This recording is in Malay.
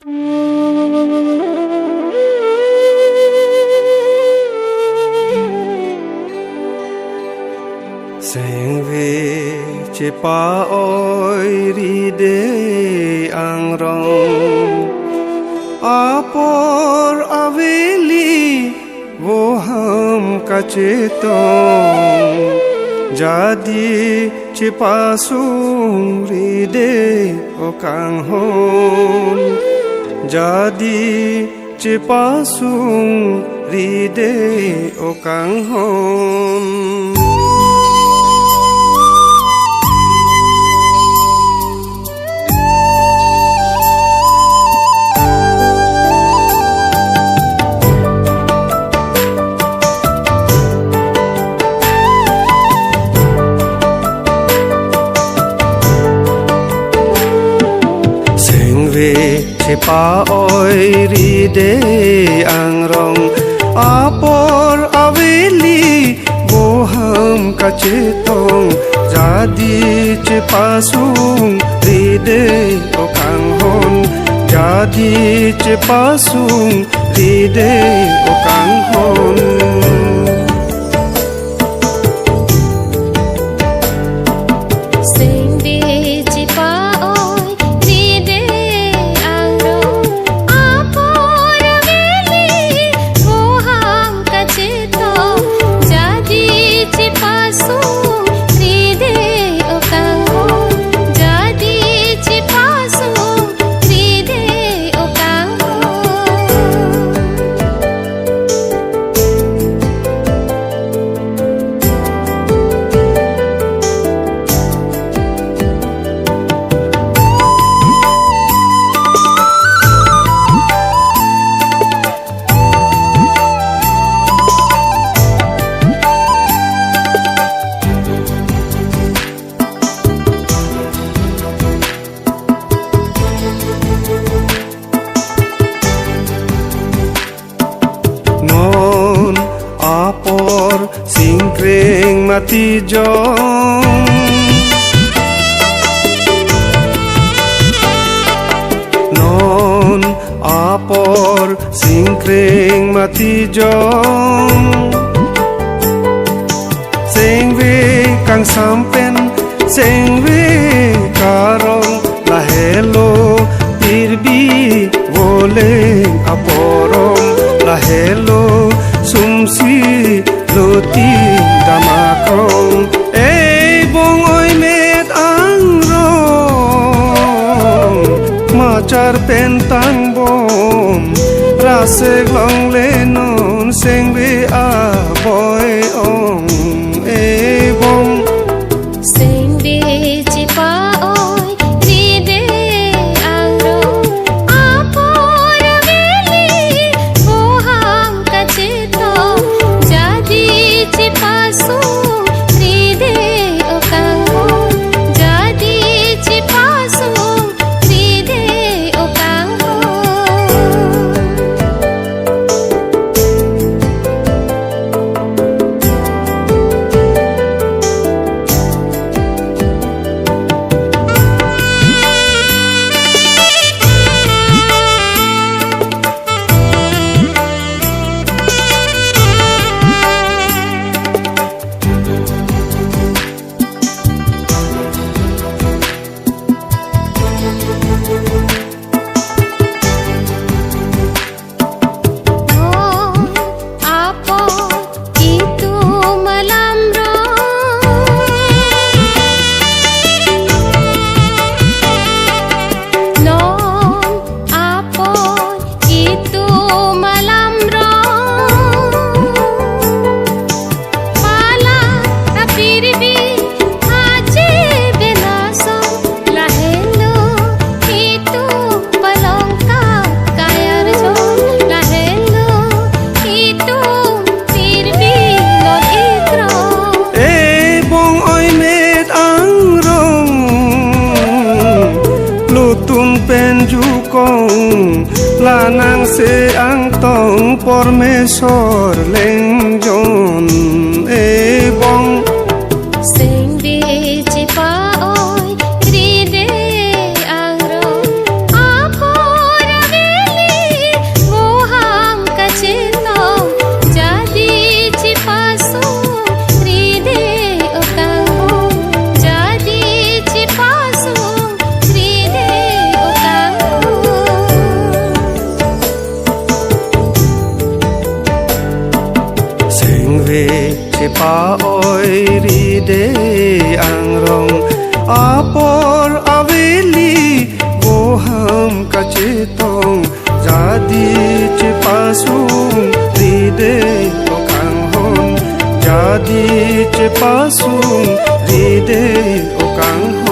Seng ve cepa oi ride angrong apor aveli woham kacetong jadi cepasung ride okang hon jadi cepasung ride okang hon. Cepa oi ride angrong apor aveli boham kacetong jadi cepasung ride okang hon jadi cepasung ride okang hon. Singkring mati jong non apor singkring mati jong sing we kang sampen sing we karong lahelo tirbi woleng aporong lahelo sumsi loti damakong bong oi met angrong macar pentang bom rase glong lenon seng be a boy ong bong seng be cipa oi ride angrong apor aveli boham kacetong cepasung ride okang hon jadi cepasung ride okang hon. Penjukong lanang se ang tong pormesor lengjon bong sing di cipa oi ride angrong apor paoi ride angrong apor aveli boham kacetong jadi cepasung ride okang hon jadi cepasung ride okang hon